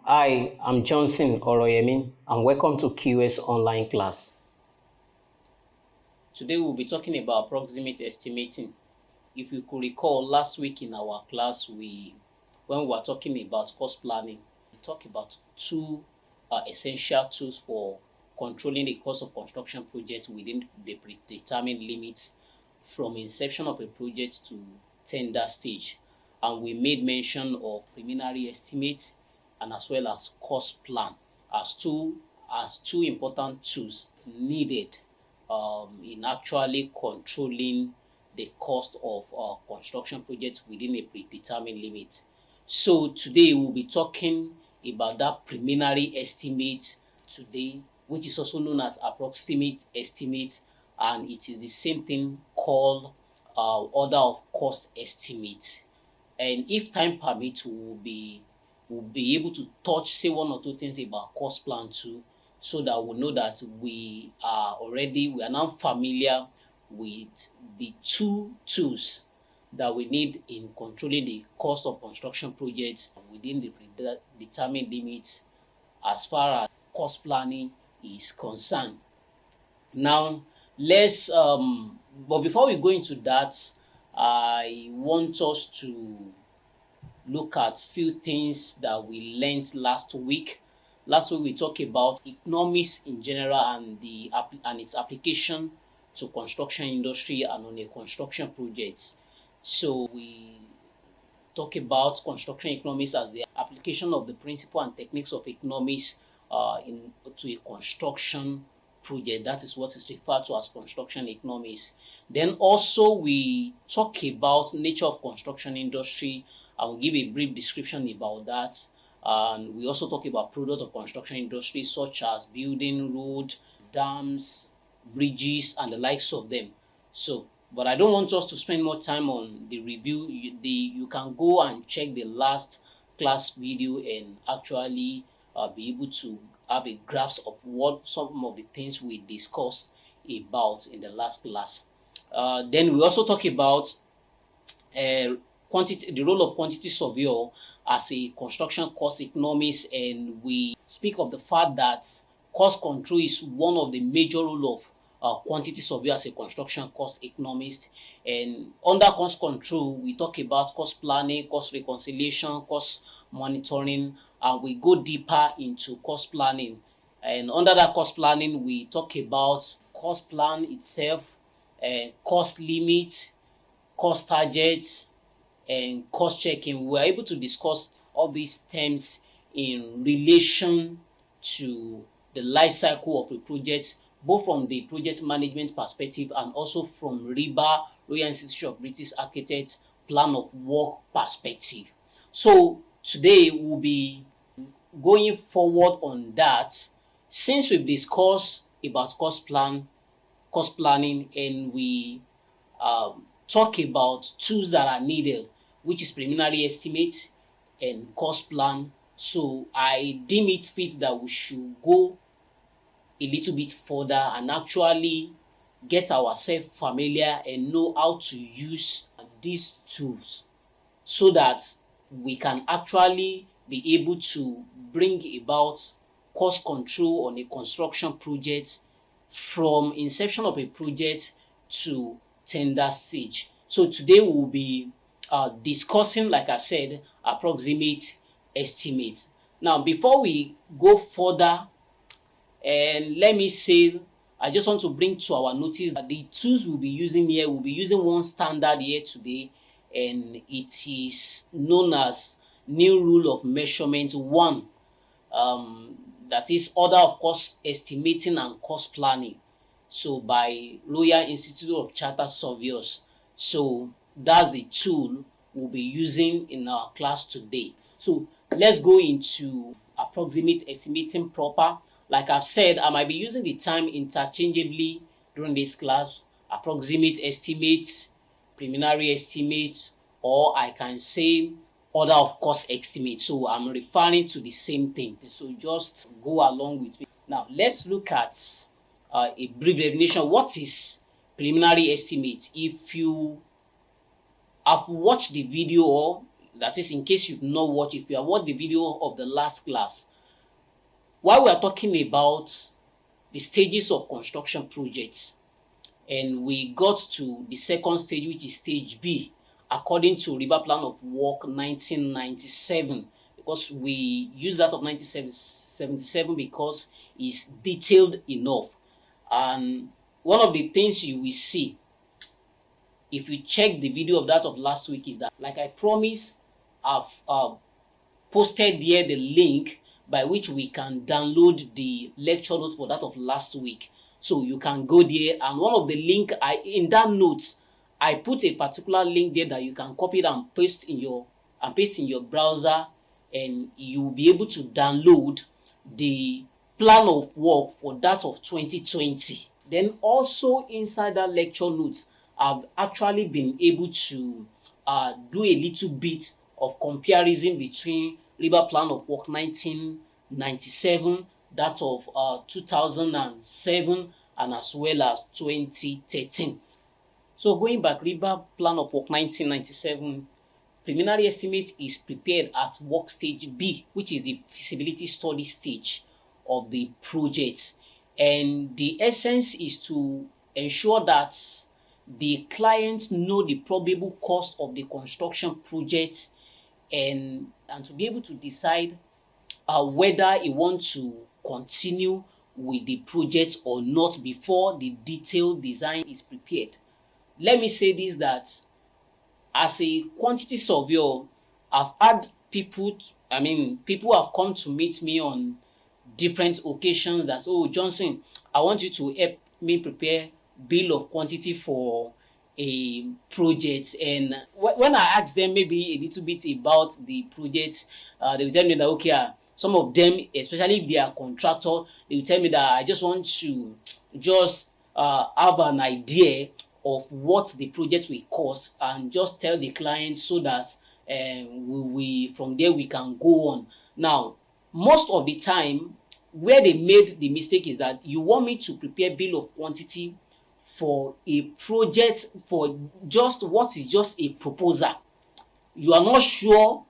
Hi, I'm Johnson Oroyemi, and welcome to QS Online class. Today we'll be talking about approximate estimating. If you could recall, last week in our class, when we were talking about cost planning, we talked about two essential tools for controlling the cost of construction projects within the predetermined limits from inception of a project to tender stage. And we made mention of preliminary estimates and as well as cost plan as two important tools needed in actually controlling the cost of construction projects within a predetermined limit. So today we'll be talking about that preliminary estimate today, which is also known as approximate estimate, and it is the same thing called order of cost estimate. And if time permits, we'll be able to say one or two things about cost plan too, so that we know that we are now familiar with the two tools that we need in controlling the cost of construction projects within the predetermined limits as far as cost planning is concerned. Now, but before we go into that, I want us to look at few things that we learned last week. Last week we talked about economics in general and its application to construction industry and on a construction project. So we talk about construction economics as the application of the principle and techniques of economics to a construction project. That is what is referred to as construction economics. Then also we talk about nature of construction industry. I will give a brief description about that. And we also talk about product of construction industry such as building, road, dams, bridges, and the likes of them. So, but I don't want us to spend more time on the review. You can go and check the last class video and actually be able to have a grasp of what some of the things we discussed about in the last class. Then we also talk about the role of quantity surveyor as a construction cost economist, and we speak of the fact that cost control is one of the major role of quantity surveyor as a construction cost economist. And under cost control, we talk about cost planning, cost reconciliation, cost monitoring, and we go deeper into cost planning. And under that cost planning, we talk about cost plan itself, cost limit, cost target, and cost checking. We are able to discuss all these terms in relation to the life cycle of a project, both from the project management perspective and also from RIBA, Royal Institute of British Architects, Plan of Work perspective. So today we'll be going forward on that. Since we've discussed about cost planning, and we talk about tools that are needed, which is preliminary estimate and cost plan. So I deem it fit that we should go a little bit further and actually get ourselves familiar and know how to use these tools so that we can actually be able to bring about cost control on a construction project from inception of a project to tender stage. So today we'll be discussing, like I said, approximate estimates. Now, before we go further, and let me say, I just want to bring to our notice that the tools we'll be using here, we'll be using one standard here today, and it is known as New Rule of Measurement 1. That is Order of Cost Estimating and Cost Planning. So by Royal Institute of Chartered Surveyors. So that's the tool we'll be using in our class today. So let's go into approximate estimating proper. Like I've said, I might be using the term interchangeably during this class. Approximate estimate, preliminary estimate, or I can say order of cost estimate. So I'm referring to the same thing. So just go along with me. Now let's look at a brief definition. What is preliminary estimate? If you have watched the video, or that is, in case you've not watched, if you have watched the video of the last class, while we are talking about the stages of construction projects, and we got to the second stage, which is stage B, according to RIBA Plan of Work 1997, because we use that of 1977 because it's detailed enough. And one of the things you will see if you check the video of that of last week is that, like I promised, I've posted here the link by which we can download the lecture note for that of last week. So you can go there, and one of the link in that notes, I put a particular link there that you can copy it and paste in your browser, and you'll be able to download the plan of work for that of 2020. Then also inside that lecture notes, I've actually been able to do a little bit of comparison between RIBA Plan of Work 1997, that of 2007, and as well as 2013. So going back, RIBA Plan of Work 1997, preliminary estimate is prepared at work stage B, which is the feasibility study stage of the project. And the essence is to ensure that the clients know the probable cost of the construction project, and to be able to decide whether you want to continue with the project or not before the detailed design is prepared. Let me say this, that as a quantity surveyor, I've had people have come to meet me on different occasions that, oh, Johnson, I want you to help me prepare bill of quantity for a project. And when I ask them maybe a little bit about the project, they will tell me that, okay, some of them, especially if they are contractor, they will tell me that I just want to have an idea of what the project will cost and just tell the client, so that from there we can go on. Now, most of the time, where they made the mistake is that you want me to prepare bill of quantity for a project for just what is just a proposal. You are not sure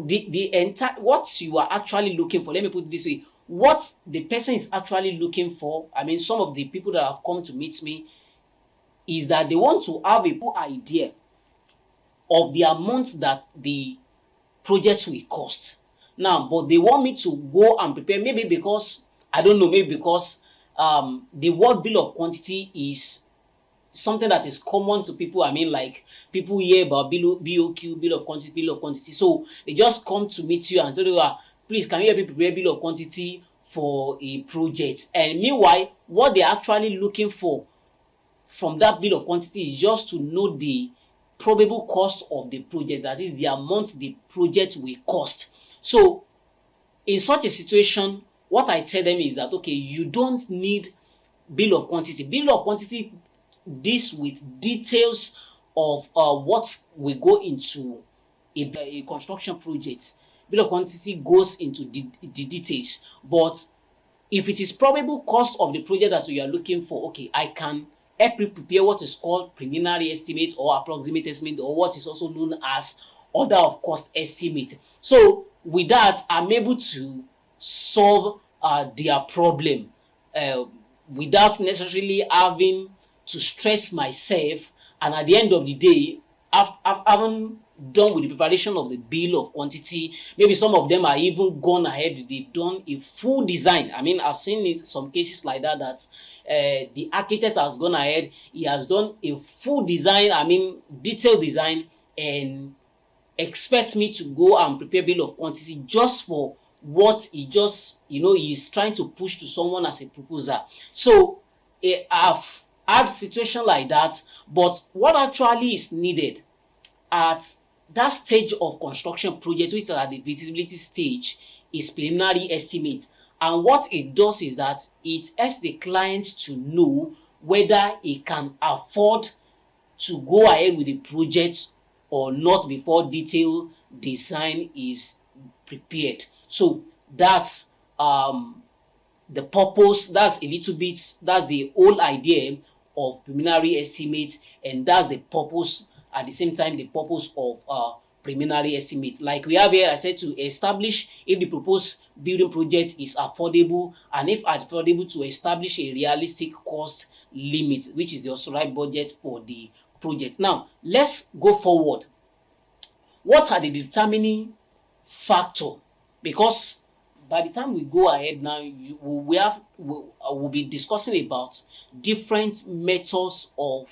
the entire what you are actually looking for. Let me put it this way: what the person is actually looking for. I mean, some of the people that have come to meet me is that they want to have a full idea of the amount that the project will cost. Now, but they want me to go and prepare, maybe because, I don't know, maybe because the word bill of quantity is something that is common to people. I mean, like, people hear about BOQ, bill of quantity. So they just come to meet you and say, please, can you help me prepare bill of quantity for a project? And meanwhile, what they're actually looking for from that bill of quantity is just to know the probable cost of the project, that is the amount the project will cost. So in such a situation, what I tell them is that, okay, you don't need bill of quantity. Bill of quantity deals with details of what will go into a construction project. Bill of quantity goes into the details. But if it is probable cost of the project that you are looking for, okay, I can help you prepare what is called preliminary estimate or approximate estimate, or what is also known as order of cost estimate. So with that, I'm able to solve their problem without necessarily having to stress myself. And at the end of the day, I've done with the preparation of the bill of quantity. Maybe some of them are even gone ahead, they've done a full design. I mean, I've seen it, some cases like that, that the architect has gone ahead, he has done a full design, I mean detailed design, and expect me to go and prepare bill of quantity just for what he just, he's trying to push to someone as a proposal. So I've had situation like that. But what actually is needed at that stage of construction project, which is at the feasibility stage, is preliminary estimate. And what it does is that it helps the client to know whether he can afford to go ahead with the project or not before detailed design is prepared. So that's the purpose, that's a little bit, that's the whole idea of preliminary estimate, and that's the purpose, at the same time, the purpose of preliminary estimate. Like we have here, I said to establish if the proposed building project is affordable, and if affordable, to establish a realistic cost limit, which is the authorized budget for the project. Now, let's go forward. What are the determining factor? Because by the time we go ahead now, we'll be discussing about different methods of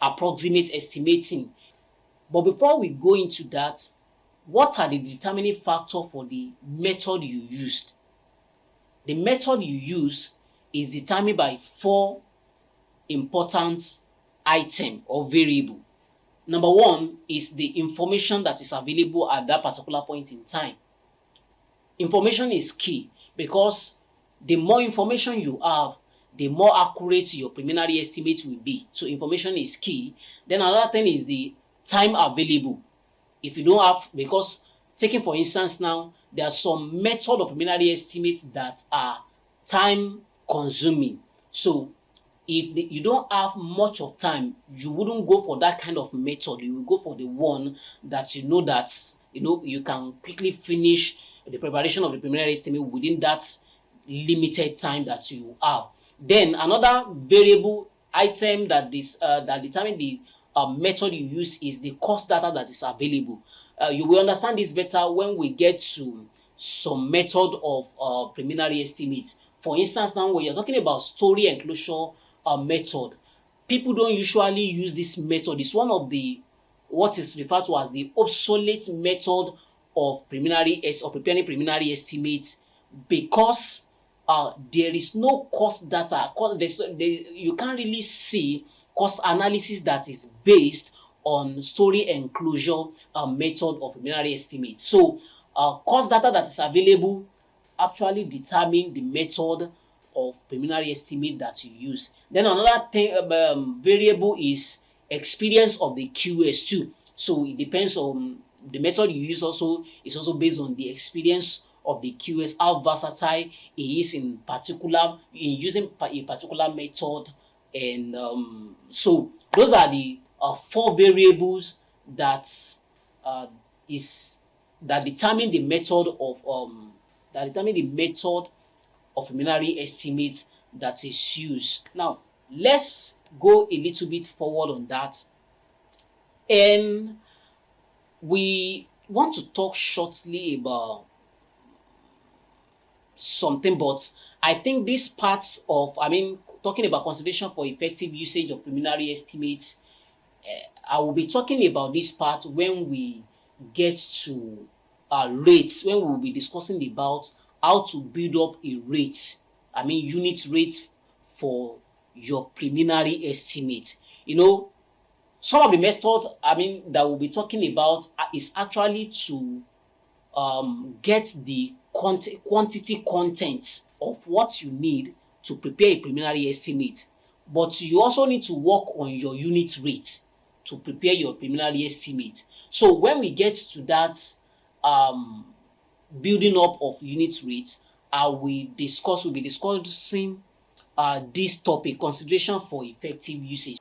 approximate estimating. But before we go into that, what are the determining factor for the method you used? The method you use is determined by 4 important items or variable. Number 1 is the information that is available at that particular point in time. Information is key because the more information you have, the more accurate your preliminary estimate will be. So information is key. Then another thing is the time available. If you don't have, because taking for instance now, there are some method of preliminary estimates that are time consuming. So if you don't have much of time, you wouldn't go for that kind of method. You will go for the one that you can quickly finish the preparation of the preliminary estimate within that limited time that you have. Then another variable item that determine the method you use is the cost data that is available. You will understand this better when we get to some method of preliminary estimate. For instance, now when you're talking about story enclosure method, people don't usually use this method. It's one of the what is referred to as the obsolete method of preparing preliminary estimates, because there is no cost data. You can't really see cost analysis that is based on story enclosure method of preliminary estimate. So cost data that is available actually determine the method of preliminary estimate that you use. Then another thing, variable is experience of the QS too. So it depends on the method you use. Also is also based on the experience of the QS, how versatile he is in using a particular method. And so those are the 4 variables that determine the method of preliminary estimate that is used. Now let's go a little bit forward on that, and we want to talk shortly about something, but I think this part of, talking about consideration for effective usage of preliminary estimates, I will be talking about this part when we get to rates, when we will be discussing about how to build up a rate, unit rate for your preliminary estimate. Some of the methods that we'll be talking about is actually to get the quantity content of what you need to prepare a preliminary estimate, but you also need to work on your unit rate to prepare your preliminary estimate. So when we get to that building up of unit rates, we'll be discussing this topic, consideration for effective usage.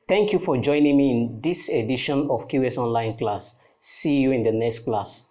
Thank you for joining me in this edition of QS Online class. See you in the next class.